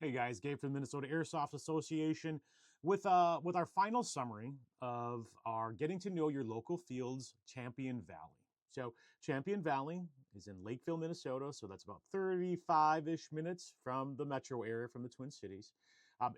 Hey guys, Gabe from the Minnesota Airsoft Association with our final summary of our Getting to Know Your Local Fields Champion Valley. So Champion Valley is in Lakeville, Minnesota, so that's about 35-ish minutes from the metro area, from the Twin Cities.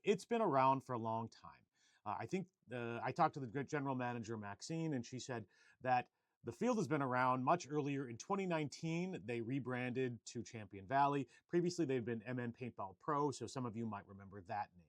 It's been around for a long time. I talked to the general manager, Maxine, and she said that the field has been around much earlier. In 2019, they rebranded to Champion Valley. Previously, they've been MN Paintball Pro, so some of you might remember that name.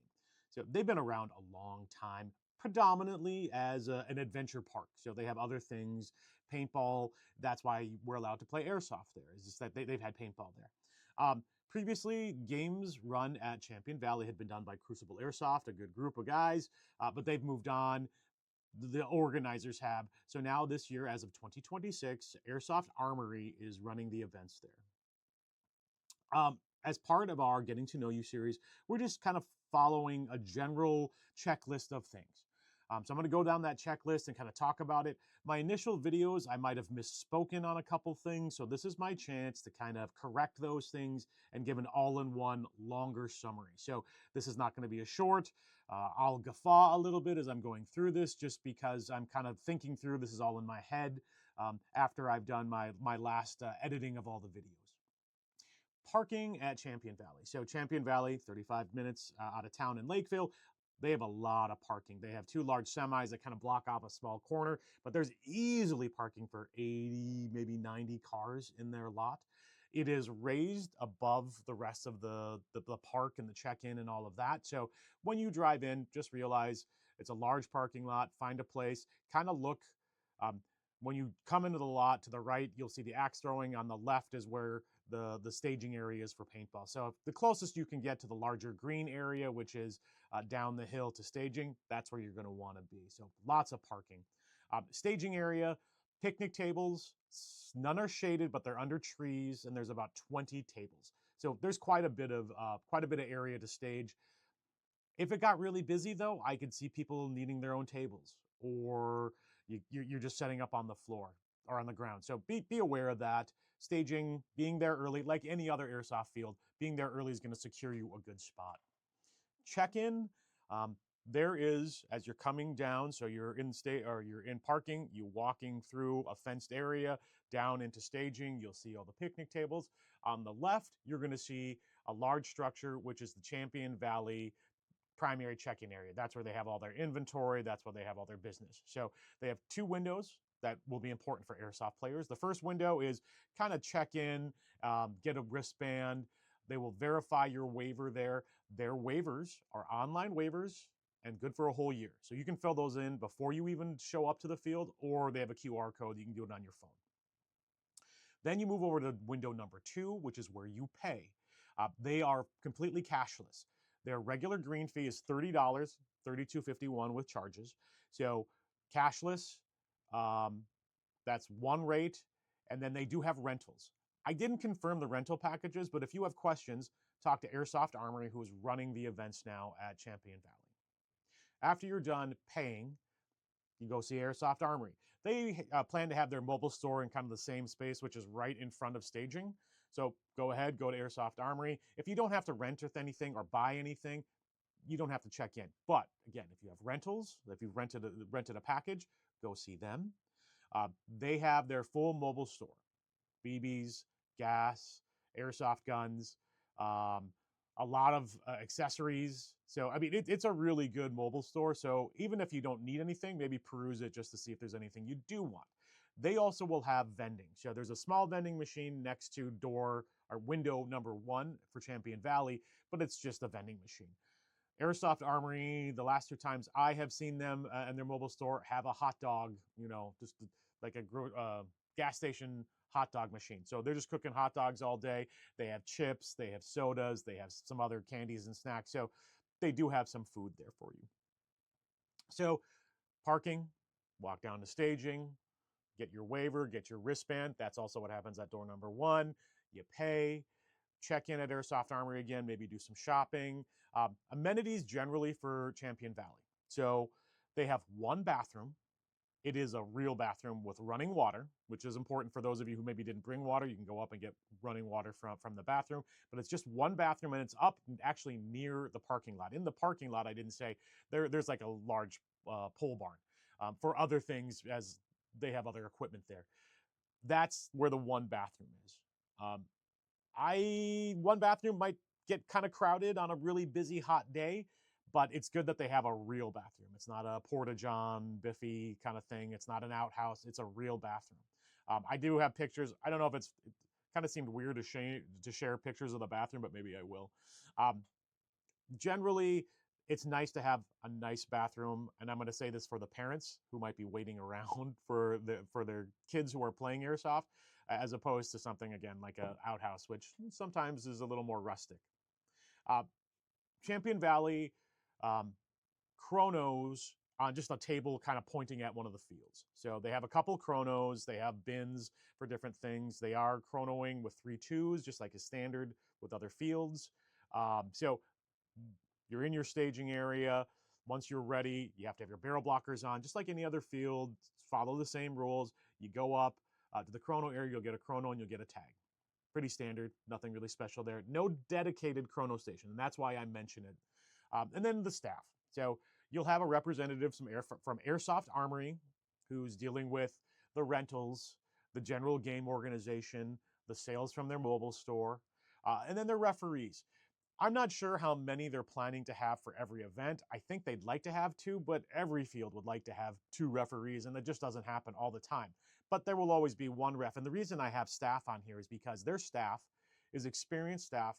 So they've been around a long time, predominantly as an adventure park. So they have other things, paintball. That's why we're allowed to play airsoft there. It's just that they've had paintball there. Previously, games run at Champion Valley had been done by Crucible Airsoft, a good group of guys, but they've moved on. The organizers have. So now this year, as of 2026, Airsoft Armory is running the events there. As part of our Getting to Know You series, we're just kind of following a general checklist of things. So I'm going to go down that checklist and kind of talk about it. My initial videos, I might have misspoken on a couple things. So this is my chance to kind of correct those things and give an all-in-one longer summary. So this is not going to be a short. I'll guffaw a little bit as I'm going through this just because I'm kind of thinking through this is all in my head after I've done my last editing of all the videos. Parking at Champion Valley. So Champion Valley, 35 minutes out of town in Lakeville. They have a lot of parking. They have two large semis that kind of block off a small corner, but there's easily parking for 80, maybe 90 cars in their lot. It is raised above the rest of the park and the check-in and all of that. So when you drive in, just realize it's a large parking lot. Find a place, kind of look. When you come into the lot to the right, you'll see the axe throwing. On the left is where the staging area is for paintball. So the closest you can get to the larger green area, which is down the hill to staging, that's where you're going to want to be. So lots of parking. Staging area, picnic tables, none are shaded, but they're under trees, and there's about 20 tables. So there's quite a bit of area to stage. If it got really busy, though, I could see people needing their own tables, or you're just setting up on the floor or on the ground. So be aware of that. Staging, being there early, like any other airsoft field, being there early is going to secure you a good spot. Check-in. There is, as you're coming down, so you're in parking, you walking through a fenced area down into staging, you'll see all the picnic tables. On the left, you're going to see a large structure, which is the Champion Valley primary check-in area. That's where they have all their inventory. That's where they have all their business. So they have two windows that will be important for airsoft players. The first window is kind of check in, get a wristband. They will verify your waiver there. Their waivers are online waivers and good for a whole year. So you can fill those in before you even show up to the field, or they have a QR code. You can do it on your phone. Then you move over to window number 2, which is where you pay. They are completely cashless. Their regular green fee is $30, $32.51 with charges. So cashless, that's one rate. And then they do have rentals. I didn't confirm the rental packages, but if you have questions, talk to Airsoft Armory, who is running the events now at Champion Valley. After you're done paying, you go see Airsoft Armory. They plan to have their mobile store in kind of the same space, which is right in front of staging. So go ahead, go to Airsoft Armory. If you don't have to rent anything or buy anything, you don't have to check in. But again, if you have rentals, if you've rented a package, go see them. They have their full mobile store, BBs, gas, airsoft guns, a lot of accessories. So, I mean, it's a really good mobile store. So even if you don't need anything, maybe peruse it just to see if there's anything you do want. They also will have vending. So there's a small vending machine next to door or window number 1 for Champion Valley, but it's just a vending machine. Airsoft Armory, the last 2 times I have seen them in their mobile store, have a hot dog, just like a gas station hot dog machine. So they're just cooking hot dogs all day. They have chips, they have sodas, they have some other candies and snacks. So they do have some food there for you. So parking, walk down to staging, get your waiver, get your wristband. That's also what happens at door number 1. You pay, check in at Airsoft Armory again, maybe do some shopping. Amenities generally for Champion Valley. So they have one bathroom It is a real bathroom with running water, which is important for those of you who maybe didn't bring water. You can go up and get running water from the bathroom, but it's just one bathroom, and it's up actually near the parking lot. In the parking lot, I didn't say, there's like a large pole barn for other things, as they have other equipment there. That's where the one bathroom is. Um, one bathroom might get kind of crowded on a really busy hot day, but it's good that they have a real bathroom. It's not a porta-john, biffy kind of thing. It's not an outhouse. It's a real bathroom. I do have pictures. I don't know if it kind of seemed weird to share pictures of the bathroom, but maybe I will. Um, Generally, it's nice to have a nice bathroom, and I'm going to say this for the parents who might be waiting around for their kids who are playing airsoft, as opposed to something again like a outhouse, which sometimes is a little more rustic. Uh, Champion Valley um, chronos on just a table kind of pointing at one of the fields. So they have a couple chronos, they have bins for different things. They are chronoing with 3-2s, just like is standard with other fields. So you're in your staging area. Once you're ready, you have to have your barrel blockers on, just like any other field. Follow the same rules. You go up to the chrono area, you'll get a chrono and you'll get a tag. Pretty standard, nothing really special there. No dedicated chrono station, and that's why I mention it. And then the staff. So you'll have a representative from Airsoft Armory who's dealing with the rentals, the general game organization, the sales from their mobile store, and then their referees. I'm not sure how many they're planning to have for every event. I think they'd like to have 2, but every field would like to have 2 referees, and that just doesn't happen all the time. But there will always be one ref. And the reason I have staff on here is because their staff is experienced staff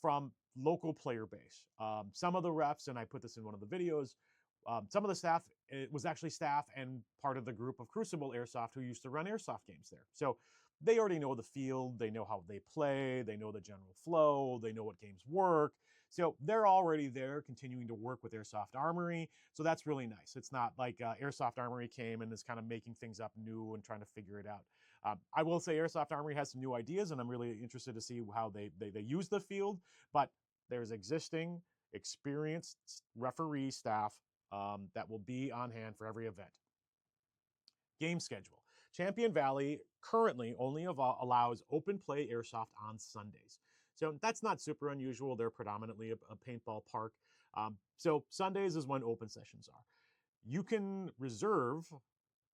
from local player base. Some of the refs, and I put this in one of the videos, some of the staff, it was actually staff and part of the group of Crucible Airsoft who used to run airsoft games there. So they already know the field, they know how they play, they know the general flow, they know what games work. So they're already there continuing to work with Airsoft Armory. So that's really nice. It's not like Airsoft Armory came and is kind of making things up new and trying to figure it out. I will say Airsoft Armory has some new ideas, and I'm really interested to see how they use the field. But there's existing, experienced referee staff that will be on hand for every event. Game schedule. Champion Valley currently only allows open play airsoft on Sundays. So that's not super unusual. They're predominantly a paintball park. So Sundays is when open sessions are. You can reserve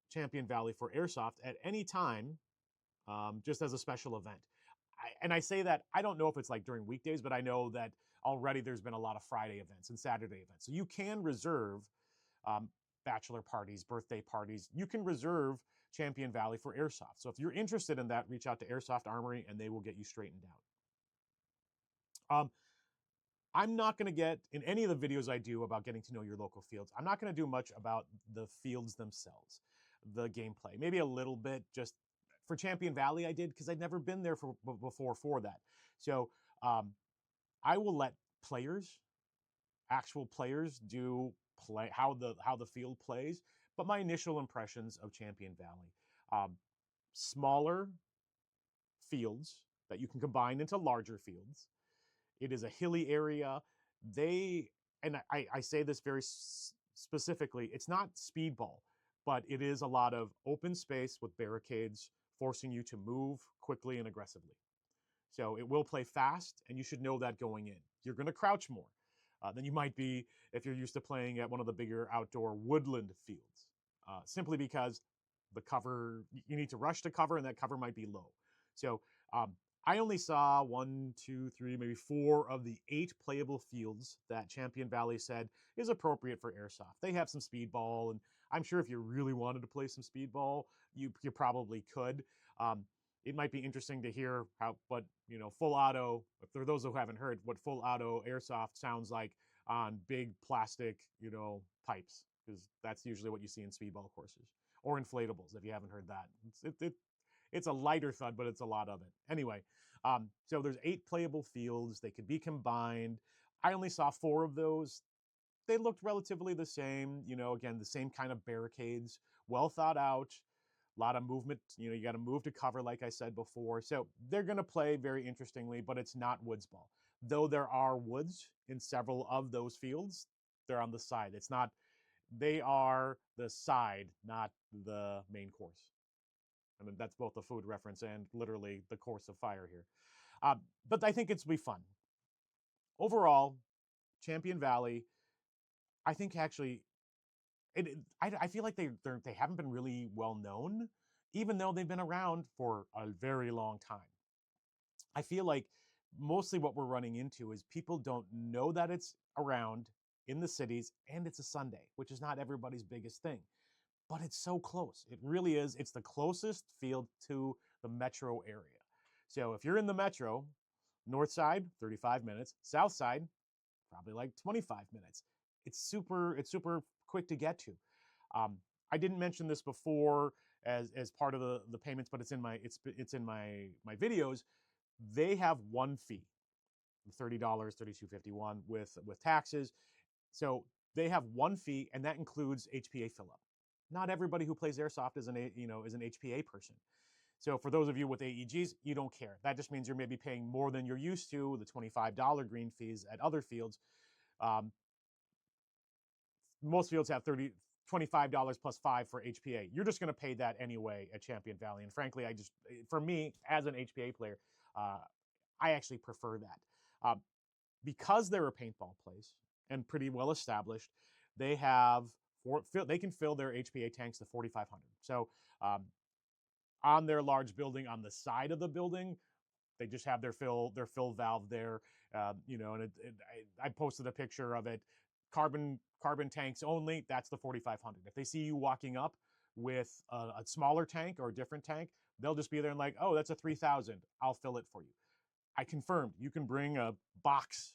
Champion Valley for airsoft at any time, just as a special event. And I say that, I don't know if it's like during weekdays, but I know that already there's been a lot of Friday events and Saturday events. So you can reserve bachelor parties, birthday parties. You can reserve Champion Valley for airsoft. So if you're interested in that, reach out to Airsoft Armory and they will get you straightened out. I'm not going to get, in any of the videos I do about getting to know your local fields, I'm not going to do much about the fields themselves, the gameplay. Maybe a little bit, just for Champion Valley I did, because I'd never been there before for that. So I will let actual players play how the field plays, but my initial impressions of Champion Valley. Smaller fields that you can combine into larger fields. It is a hilly area. I say this very specifically, it's not speedball, but it is a lot of open space with barricades forcing you to move quickly and aggressively. So it will play fast, and you should know that going in. You're going to crouch more than you might be if you're used to playing at one of the bigger outdoor woodland fields, simply because the cover, you need to rush to cover, and that cover might be low. So I only saw 1, 2, 3, maybe 4 of the 8 playable fields that Champion Valley said is appropriate for airsoft. They have some speedball, and I'm sure if you really wanted to play some speedball, you probably could. It might be interesting to hear what full auto, for those who haven't heard, what full auto airsoft sounds like on big plastic pipes, because that's usually what you see in speedball courses, or inflatables if you haven't heard that. It's a lighter thud, but it's a lot of it. Anyway, so there's 8 playable fields. They could be combined. I only saw 4 of those. They looked relatively the same. Again, the same kind of barricades, well thought out. A lot of movement. You got to move to cover, like I said before. So they're going to play very interestingly, but it's not woods ball. Though there are woods in several of those fields, they're on the side. It's not They are the side, not the main course. I mean, that's both a food reference and literally the course of fire here. But I think it's be fun. Overall, Champion Valley, I think actually, I feel like they haven't been really well known, even though they've been around for a very long time. I feel like mostly what we're running into is people don't know that it's around in the cities and it's a Sunday, which is not everybody's biggest thing. But it's so close. It really is. It's the closest field to the metro area. So if you're in the metro, north side, 35 minutes, south side, probably like 25 minutes. It's super quick to get to. Um, I didn't mention this before as part of the payments, but it's in my videos. They have one fee, $30, $32.51 with taxes. So they have one fee, and that includes HPA fill up. Not everybody who plays airsoft is an HPA person. So for those of you with AEGs, you don't care. That just means you're maybe paying more than you're used to, the $25 green fees at other fields. Um, most fields have $25 plus $5 for HPA. You're just going to pay that anyway at Champion Valley. And frankly, for me as an HPA player, I actually prefer that. Because they're a paintball place and pretty well established, they can fill their HPA tanks to 4,500. So on their large building, on the side of the building, they just have their fill valve there. And I posted a picture of it. Carbon tanks only. That's the 4,500. If they see you walking up with a smaller tank or a different tank, they'll just be there and like, oh, that's a 3,000. I'll fill it for you. I confirmed you can bring a box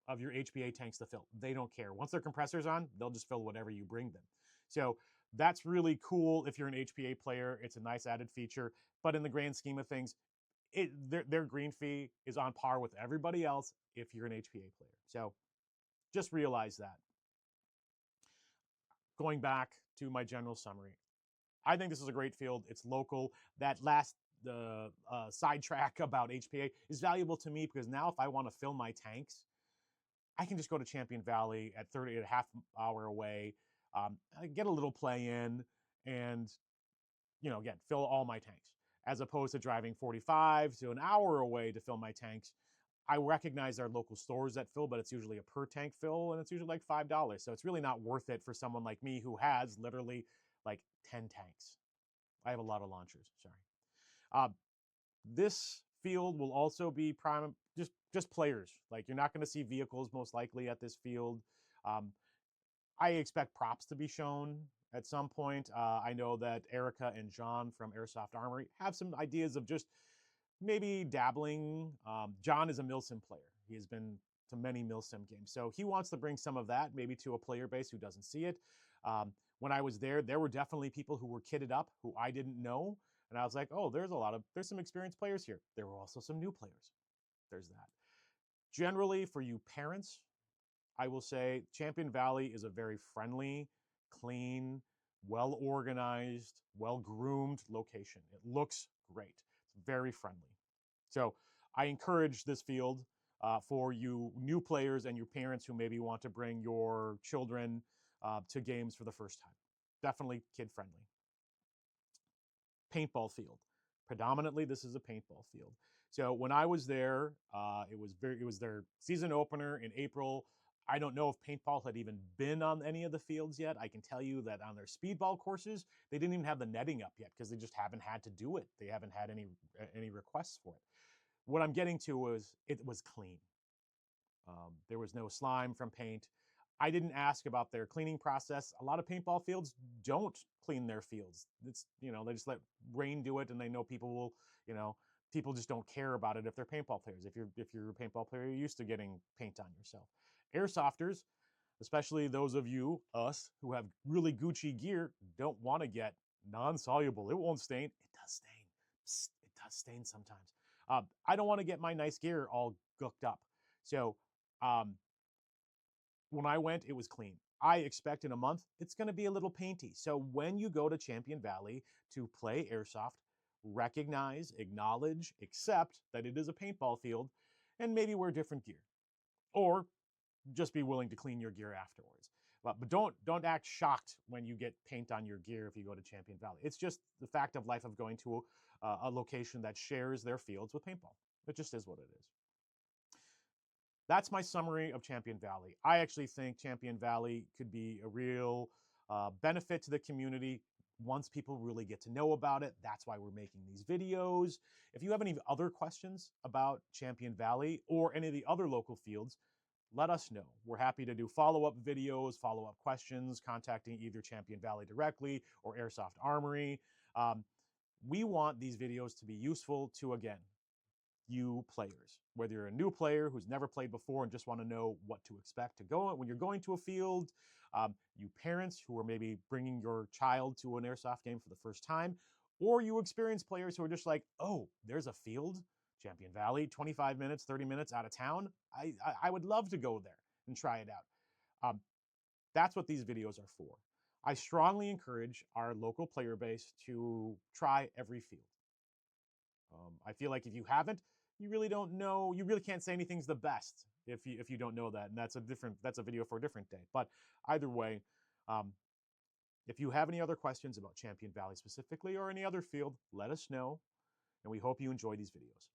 of your HPA tanks to fill. They don't care. Once their compressor's on, they'll just fill whatever you bring them. So that's really cool if you're an HPA player. It's a nice added feature. But in the grand scheme of things, their green fee is on par with everybody else if you're an HPA player. So just realize that. Going back to my general summary, I think this is a great field. It's local. That last sidetrack about HPA is valuable to me because now if I want to fill my tanks, I can just go to Champion Valley at 30 and a half hour away, get a little play in, and again, fill all my tanks, as opposed to driving 45 to an hour away to fill my tanks. I recognize there are local stores that fill, but it's usually a per tank fill, and it's usually like $5. So it's really not worth it for someone like me who has literally like 10 tanks. I have a lot of launchers, sorry. This field will also be prime, just players. Like, you're not going to see vehicles most likely at this field. I expect props to be shown at some point. I know that Erica and John from Airsoft Armory have some ideas of just maybe dabbling. John is a Milsim player. He has been to many Milsim games. So he wants to bring some of that maybe to a player base who doesn't see it. When I was there were definitely people who were kitted up who I didn't know. And I was like, oh, there's some experienced players here. There were also some new players. There's that. Generally, for you parents, I will say Champion Valley is a very friendly, clean, well-organized, well-groomed location. It looks great. It's very friendly. So I encourage this field for you new players and your parents who maybe want to bring your children to games for the first time. Definitely kid-friendly. Paintball field. Predominantly, this is a paintball field. So when I was there, it was their season opener in April. I don't know if paintball had even been on any of the fields yet. I can tell you that on their speedball courses, they didn't even have the netting up yet because they just haven't had to do it. They haven't had any requests for it. What I'm getting to was it was clean. There was no slime from paint. I didn't ask about their cleaning process. A lot of paintball fields don't clean their fields. It's, they just let rain do it, and they know people will, people just don't care about it if they're paintball players. If you're a paintball player, you're used to getting paint on yourself. Airsofters, especially those of you, us, who have really Gucci gear, don't want to get non-soluble. It won't stain. It does stain. Psst, it does stain sometimes. I don't want to get my nice gear all gooked up. So when I went, it was clean. I expect in a month, it's going to be a little painty. So when you go to Champion Valley to play Airsoft, recognize, acknowledge, accept that it is a paintball field, and maybe wear different gear. Or just be willing to clean your gear afterwards. But don't act shocked when you get paint on your gear if you go to Champion Valley. It's just the fact of life of going to a location that shares their fields with paintball. It just is what it is. That's my summary of Champion Valley. I actually think Champion Valley could be a real benefit to the community once people really get to know about it. That's why we're making these videos. If you have any other questions about Champion Valley or any of the other local fields, let us know. We're happy to do follow-up videos, follow-up questions, contacting either Champion Valley directly or Airsoft Armory. We want these videos to be useful to, again, you players. Whether you're a new player who's never played before and just want to know what to expect to go when you're going to a field, you parents who are maybe bringing your child to an Airsoft game for the first time, or you experienced players who are just like, oh, there's a field, Champion Valley, 25 minutes, 30 minutes out of town. I would love to go there and try it out. That's what these videos are for. I strongly encourage our local player base to try every field. I feel like if you haven't, you really don't know. You really can't say anything's the best if you don't know that, and that's a video for a different day. But either way, if you have any other questions about Champion Valley specifically or any other field, let us know, and we hope you enjoy these videos.